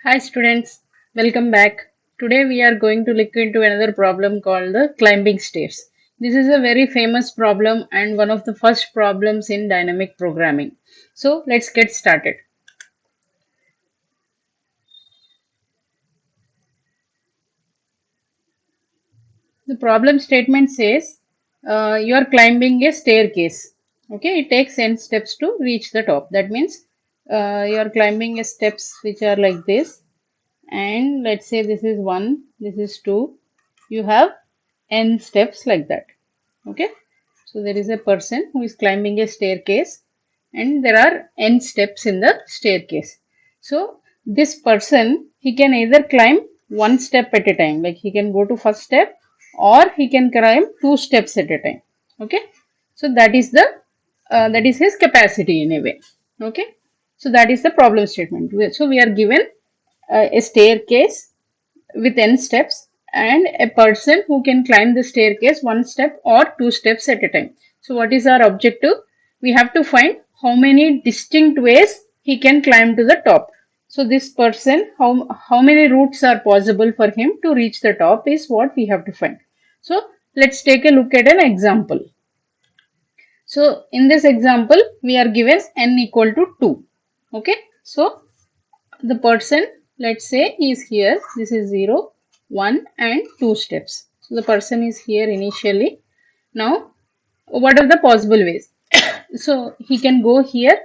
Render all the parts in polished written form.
Hi students, welcome back. Today we are going to look into another problem called the climbing stairs. This is a very famous problem and one of the first problems in dynamic programming. So let's get started. The problem statement says you are climbing a staircase. Okay, it takes n steps to reach the top. That means you are climbing a steps which are like this, and let's say this is 1, this is 2. You have n steps like that. Okay, so there is a person who is climbing a staircase and there are n steps in the staircase. So this person, he can either climb one step at a time, like he can go to first step, or he can climb two steps at a time. Okay, so that is his capacity in a way. Okay, so that is the problem statement. So we are given a staircase with n steps and a person who can climb the staircase one step or two steps at a time. So what is our objective? We have to find how many distinct ways he can climb to the top. So this person, how many routes are possible for him to reach the top is what we have to find. So let's take a look at an example. So in this example, we are given n equal to 2. Okay. So the person, let's say he is here, this is 0, 1 and 2 steps. So the person is here initially. Now what are the possible ways? So he can go here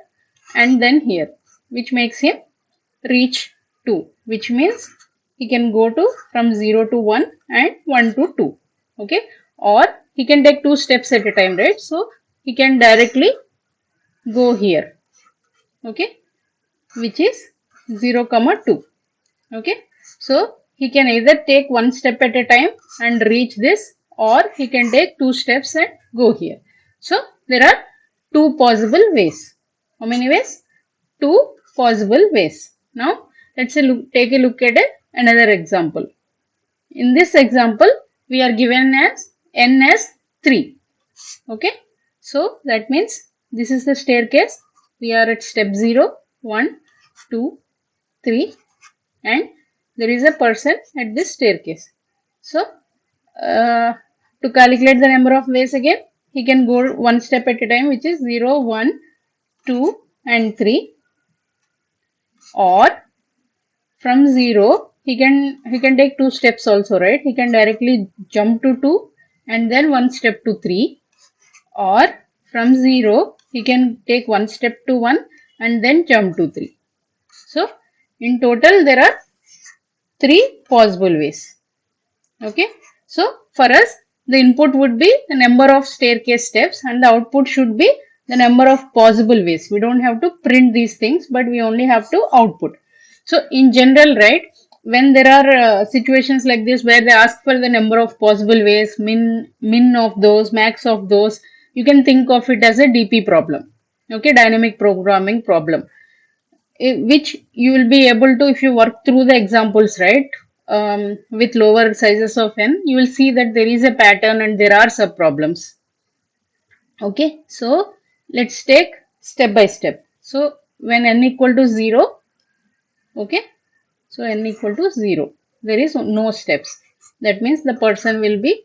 and then here, which makes him reach 2, which means he can go to from 0 to 1 and 1 to 2. Okay, or he can take 2 steps at a time, right? So he can directly go here. Okay, which is 0 comma 2. Okay, so he can either take one step at a time and reach this, or he can take 2 steps and go here. So there are 2 possible ways. How many ways? 2 possible ways. Now let's take a look at another example. In this example, we are given as n as 3. Okay, so that means this is the staircase. We are at step 0, 1, 2, 3, and there is a person at this staircase. So to calculate the number of ways again, he can go one step at a time, which is 0, 1, 2 and 3, or from 0 he can take 2 steps also, right? He can directly jump to 2 and then one step to 3, or from 0 he can take one step to 1 and then jump to 3. So in total there are 3 possible ways. Okay, so for us the input would be the number of staircase steps and the output should be the number of possible ways. We don't have to print these things, but we only have to output. So in general, right, when there are situations like this where they ask for the number of possible ways, min of those, max of those, you can think of it as a DP problem. Okay, dynamic programming problem, which you will be able to, if you work through the examples, right, with lower sizes of n, you will see that there is a pattern and there are sub problems. Okay, so let's take step by step. So when n equal to 0, okay, so n equal to 0, there is no steps. That means the person will be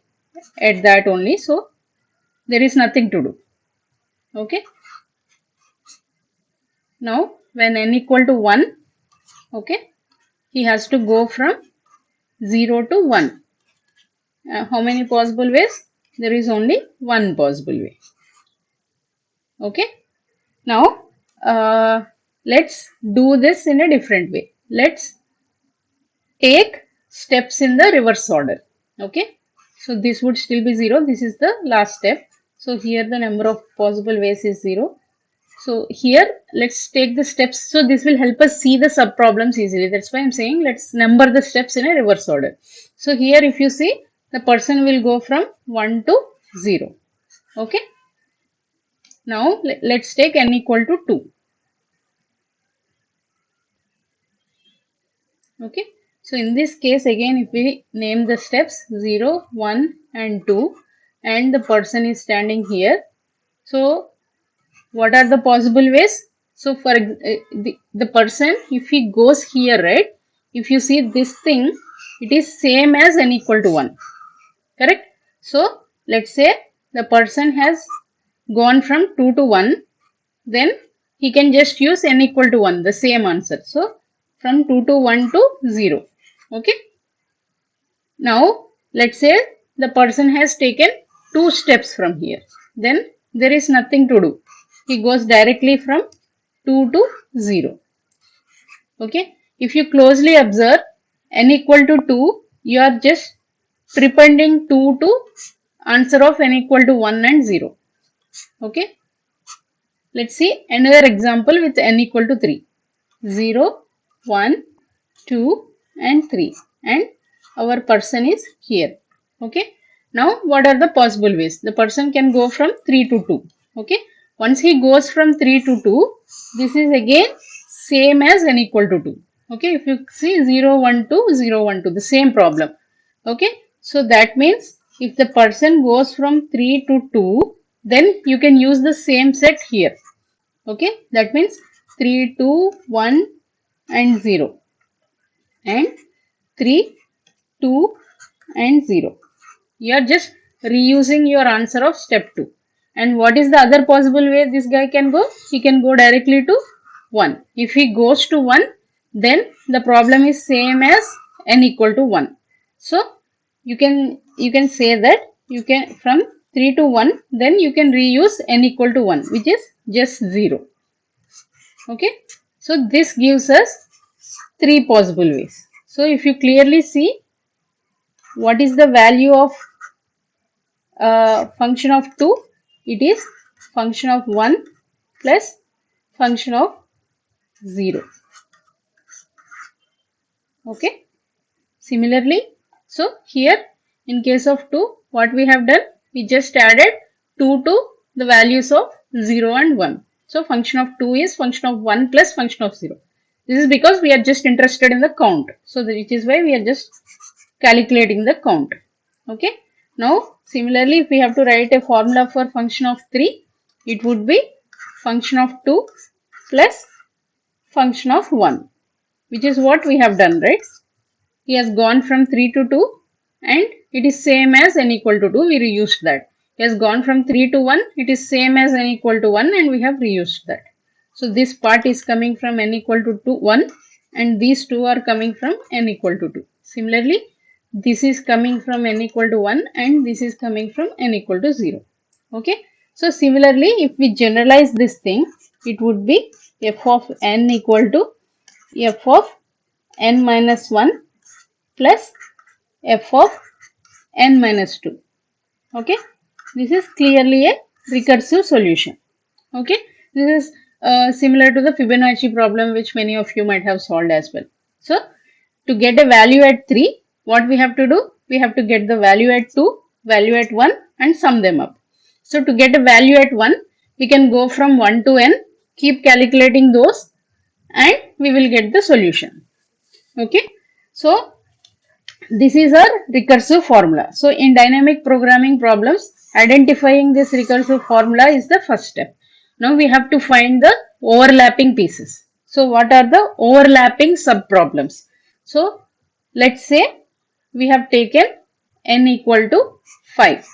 at that only, so there is nothing to do. Okay, now when n equal to 1, okay, he has to go from 0 to 1. How many possible ways? There is only one possible way. Okay. Now, let's do this in a different way. Let's take steps in the reverse order. Okay. So this would still be 0. This is the last step. So here the number of possible ways is 0. So here let's take the steps. So this will help us see the sub problems easily. That's why I'm saying let's number the steps in a reverse order. So here if you see, the person will go from 1 to 0. Okay. Now let's take n equal to 2. Okay. So in this case again, if we name the steps 0, 1 and 2 and the person is standing here. So what are the possible ways? So for the person, if he goes here, right, if you see this thing, it is same as n equal to 1. Correct? So let's say the person has gone from 2 to 1, then he can just use n equal to 1, the same answer. So from 2 to 1 to 0. Okay. Now let's say the person has taken 2 steps from here. Then there is nothing to do. He goes directly from 2 to 0. Okay. If you closely observe n equal to 2, you are just prepending 2 to answer of n equal to 1 and 0. Okay. Let's see another example with n equal to 3. 0, 1, 2 and 3, and our person is here. Okay. Now what are the possible ways? The person can go from 3 to 2. Okay. Once he goes from 3 to 2, this is again same as n equal to 2. Okay. If you see 0, 1, 2, 0, 1, 2, the same problem. Okay. So that means if the person goes from 3 to 2, then you can use the same set here. Okay. That means 3, 2, 1 and 0, and 3, 2 and 0. You are just reusing your answer of step 2. And what is the other possible way this guy can go? He can go directly to 1. If he goes to 1, then the problem is same as n equal to 1. So you can say that you can from 3 to 1, then you can reuse n equal to 1, which is just 0. Okay. So this gives us 3 possible ways. So if you clearly see what is the value of function of 2, it is function of 1 plus function of 0. Okay. Similarly, so here in case of 2, what we have done, we just added 2 to the values of 0 and 1. So function of 2 is function of 1 plus function of 0. This is because we are just interested in the count. So which is why we are just calculating the count. Okay. Now similarly, if we have to write a formula for function of 3, it would be function of 2 plus function of 1, which is what we have done, right? He has gone from 3 to 2 and it is same as n equal to 2. We reused that. He has gone from 3 to 1. It is same as n equal to 1 and we have reused that. So this part is coming from n equal to 2, 1, and these two are coming from n equal to 2. Similarly, this is coming from n equal to 1 and this is coming from n equal to 0. Okay. So similarly, if we generalize this thing, it would be f of n equal to f of n minus 1 plus f of n minus 2. Okay. This is clearly a recursive solution. Okay. This is similar to the Fibonacci problem, which many of you might have solved as well. So to get a value at 3, what we have to do? We have to get the value at 2, value at 1 and sum them up. So to get a value at 1, we can go from 1 to n, keep calculating those and we will get the solution. Okay. So this is our recursive formula. So in dynamic programming problems, identifying this recursive formula is the first step. Now we have to find the overlapping pieces. So what are the overlapping subproblems? So let's say we have taken n equal to 5.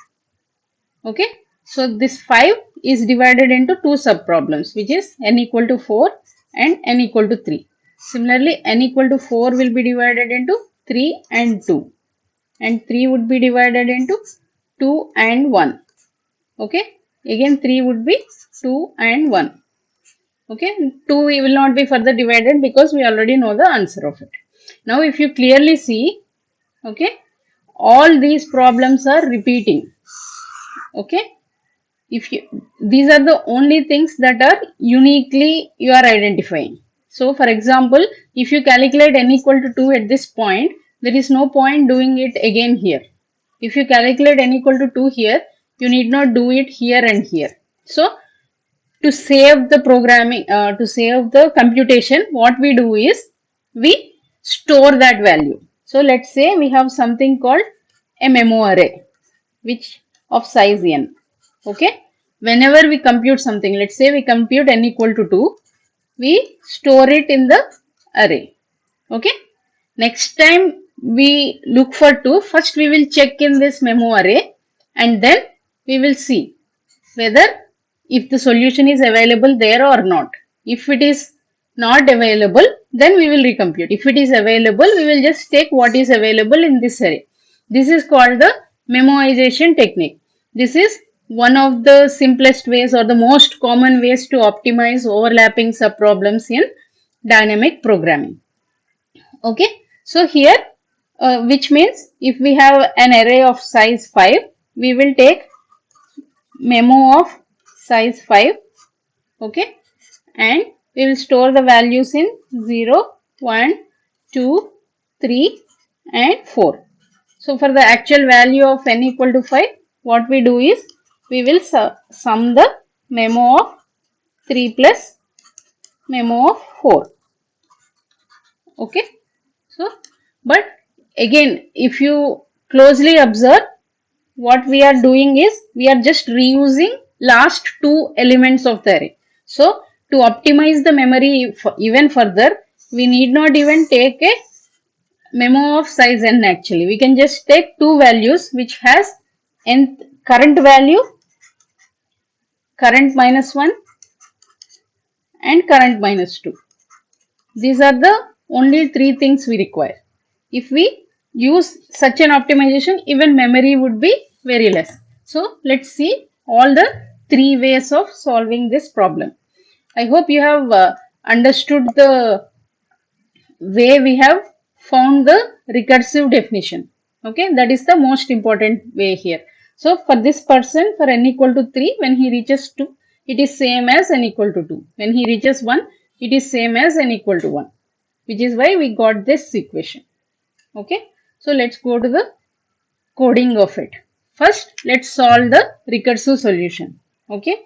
Okay. So this 5 is divided into 2 subproblems, which is n equal to 4 and n equal to 3. Similarly, n equal to 4 will be divided into 3 and 2, and 3 would be divided into 2 and 1. Okay. Again 3 would be 2 and 1. Okay. 2 will not be further divided because we already know the answer of it. Now if you clearly see, okay, all these problems are repeating. Okay. These are the only things that are uniquely you are identifying. So for example, if you calculate n equal to 2 at this point, there is no point doing it again here. If you calculate n equal to 2 here, you need not do it here and here. So to save the programming, to save the computation, what we do is we store that value. So let's say we have something called a memo array, which of size n. Okay. Whenever we compute something, let's say we compute n equal to 2, we store it in the array. Okay. Next time we look for 2, first we will check in this memo array and then we will see whether if the solution is available there or not. If it is not available, then we will recompute. If it is available, we will just take what is available in this array. This is called the memoization technique. This is one of the simplest ways or the most common ways to optimize overlapping subproblems in dynamic programming. Okay, so here, which means if we have an array of size 5, we will take memo of size 5. Okay, and we will store the values in 0, 1, 2, 3 and 4. So for the actual value of n equal to 5, what we do is we will sum the memo of 3 plus memo of 4. Okay, so but again, if you closely observe, what we are doing is we are just reusing last 2 elements of the array. So to optimize the memory even further, we need not even take a memo of size n actually. We can just take 2 values which has nth current value, current minus 1 and current minus 2. These are the only 3 things we require. If we use such an optimization, even memory would be very less. So let's see all the 3 ways of solving this problem. I hope you have understood the way we have found the recursive definition. Okay, that is the most important way here. So for this person, for n equal to 3, when he reaches 2, it is same as n equal to 2. When he reaches 1, it is same as n equal to 1, which is why we got this equation. Okay, so let's go to the coding of it. First, let's solve the recursive solution. Okay,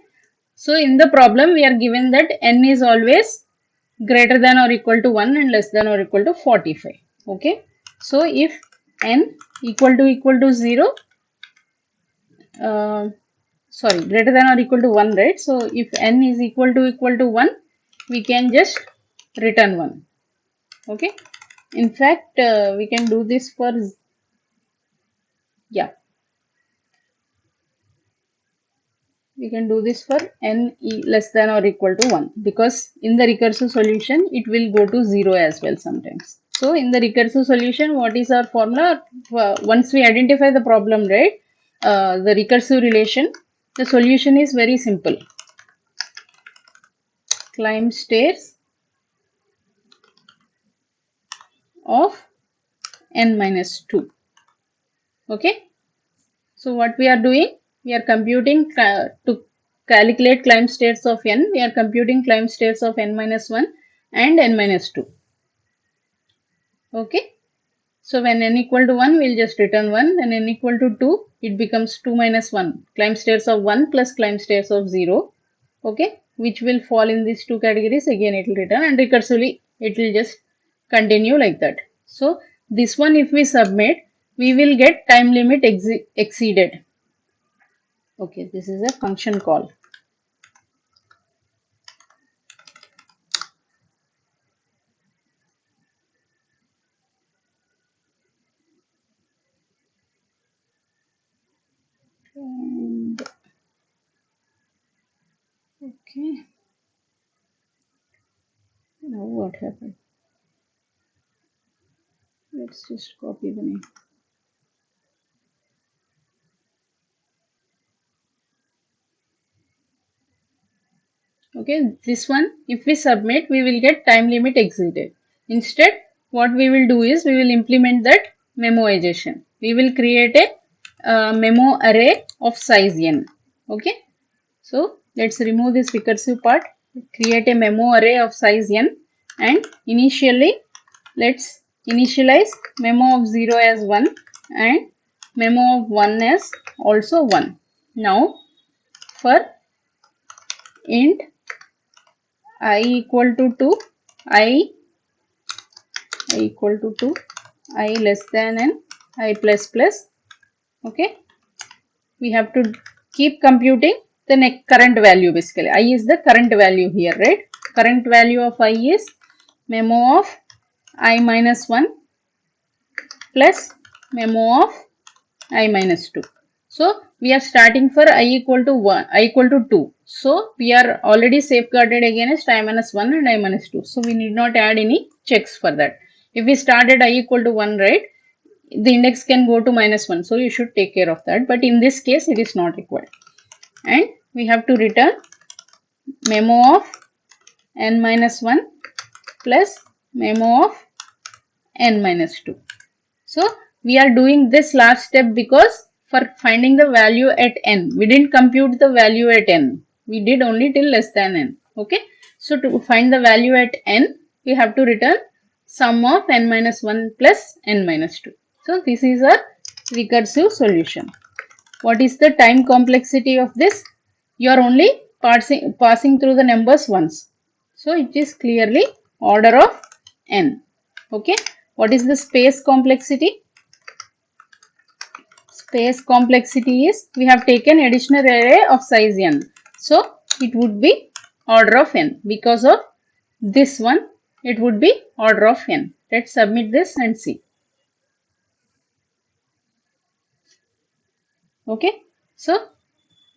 so in the problem, we are given that n is always greater than or equal to 1 and less than or equal to 45. Okay, so if n equal to 0, greater than or equal to 1, right? So if n is equal to 1, we can just return 1. Okay, in fact, we can do this for, yeah, we can do this for n less than or equal to 1, because in the recursive solution it will go to 0 as well sometimes. So in the recursive solution, what is our formula? Once we identify the problem, right, the recursive relation, the solution is very simple. Climb stairs of n minus 2. Okay, so what we are doing, we are computing to calculate climb stairs of n, we are computing climb stairs of n minus 1 and n minus 2. Okay, so when n equal to 1, we'll just return 1. When n equal to 2, it becomes 2 minus 1. Climb stairs of 1 plus climb stairs of 0. Okay, which will fall in these 2 categories. Again, it will return, and recursively, it will just continue like that. So this one, if we submit, we will get time limit exceeded. Okay, this is a function call. And okay, now what happened? Let's just copy the name. Okay, this one, if we submit, we will get time limit exceeded. Instead, what we will do is we will implement that memoization. We will create a memo array of size n. Okay, so let's remove this recursive part, create a memo array of size n, and initially let's initialize memo of 0 as 1 and memo of 1 as also 1. Now for int I equal to 2, I equal to 2, I less than n, I plus plus. Okay, we have to keep computing the next current value. Basically, I is the current value here, right? Current value of I is memo of I minus 1 plus memo of I minus 2. So we are starting for I equal to 1, I equal to 2. So we are already safeguarded against I minus 1 and I minus 2. So we need not add any checks for that. If we started I equal to 1, right, the index can go to minus 1. So you should take care of that. But in this case, it is not required. And we have to return memo of n minus 1 plus memo of n minus 2. So we are doing this last step because for finding the value at n, we didn't compute the value at n. We did only till less than n. Okay. So to find the value at n, we have to return sum of n minus 1 plus n minus 2. So this is a recursive solution. What is the time complexity of this? You are only passing through the numbers once. So it is clearly order of n. Okay. What is the space complexity? Space complexity is we have taken additional array of size n. So it would be order of n. Because of this one, it would be order of n. Let's submit this and see. Okay. So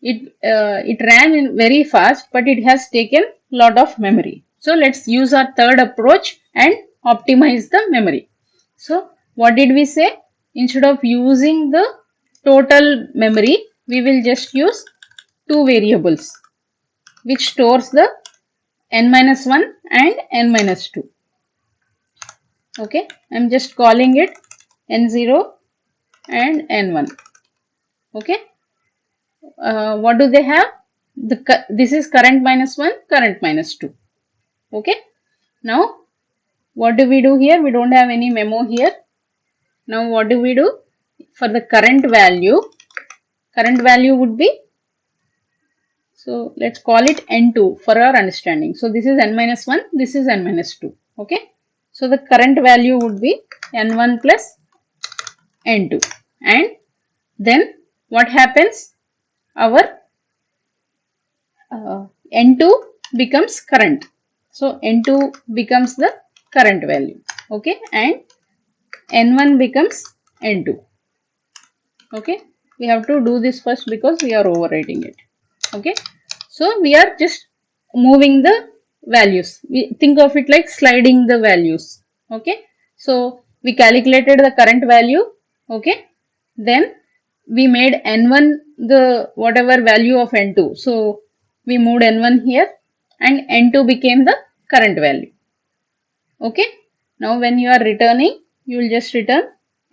it ran in very fast, but it has taken lot of memory. So let's use our third approach and optimize the memory. So what did we say? Instead of using the total memory, we will just use two variables which stores the n minus 1 and n minus 2. Okay, I'm just calling it n0 and n1. Okay. What do they have? This is current minus 1, current minus 2. Okay. Now, what do we do here? We don't have any memo here. Now, what do we do? For the current value would be, so let's call it n2 for our understanding. So, this is n minus 1, this is n minus 2. Okay. So, the current value would be n1 plus n2. And then what happens? Our n2 becomes current. So n2 becomes the current value. Okay. And n1 becomes n2. Okay. We have to do this first because we are overwriting it. Okay. So we are just moving the values. We think of it like sliding the values. Okay. So we calculated the current value. Okay. Then we made n1 the whatever value of n2. So we moved n1 here and n2 became the current value. Okay. Now when you are returning, you will just return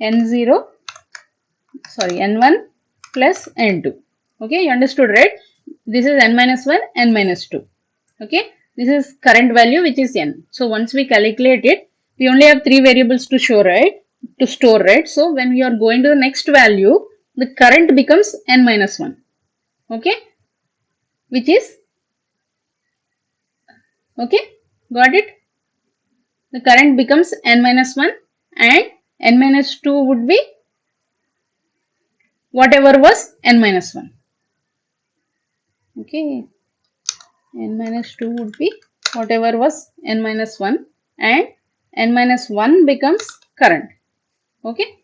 n1 plus n2. Okay. You understood, right? This is n minus 1, n minus 2. Okay. This is current value which is n. So once we calculate it, we only have three variables to show, right? To store, right? So when we are going to the next value, the current becomes n minus 1. Okay. Which is, okay, got it? The current becomes n minus 1 and n minus 2 would be whatever was n minus 1. Okay. N minus 2 would be whatever was n minus 1 and n minus 1 becomes current. Okay.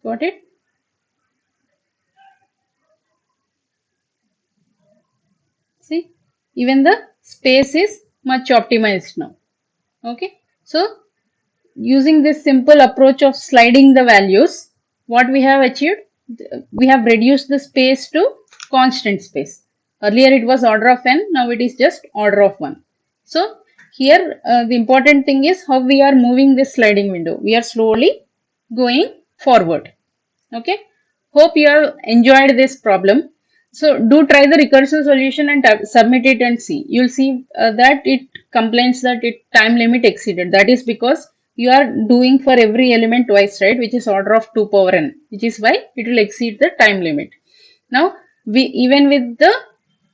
Got it? See, even the space is much optimized now. Okay. So, using this simple approach of sliding the values, what we have achieved? We have reduced the space to constant space. Earlier it was order of n, now it is just order of 1. So, here the important thing is how we are moving this sliding window. We are slowly going forward. Okay. Hope you have enjoyed this problem. So do try the recursive solution and submit it and see. You'll see that it complains that it time limit exceeded. That is because you are doing for every element twice, right? Which is order of 2 power n, which is why it will exceed the time limit. Now, even with the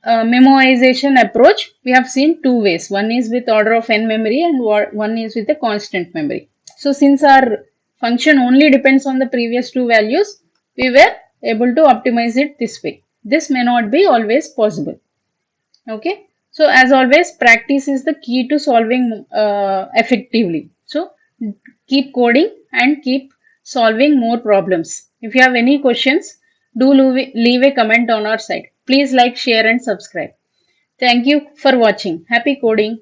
memoization approach, we have seen two ways. One is with order of n memory and one is with the constant memory. So since our function only depends on the previous two values, we were able to optimize it this way. This may not be always possible. Okay. So as always, practice is the key to solving effectively. So keep coding and keep solving more problems. If you have any questions, do leave a comment on our site. Please like, share and subscribe. Thank you for watching. Happy coding.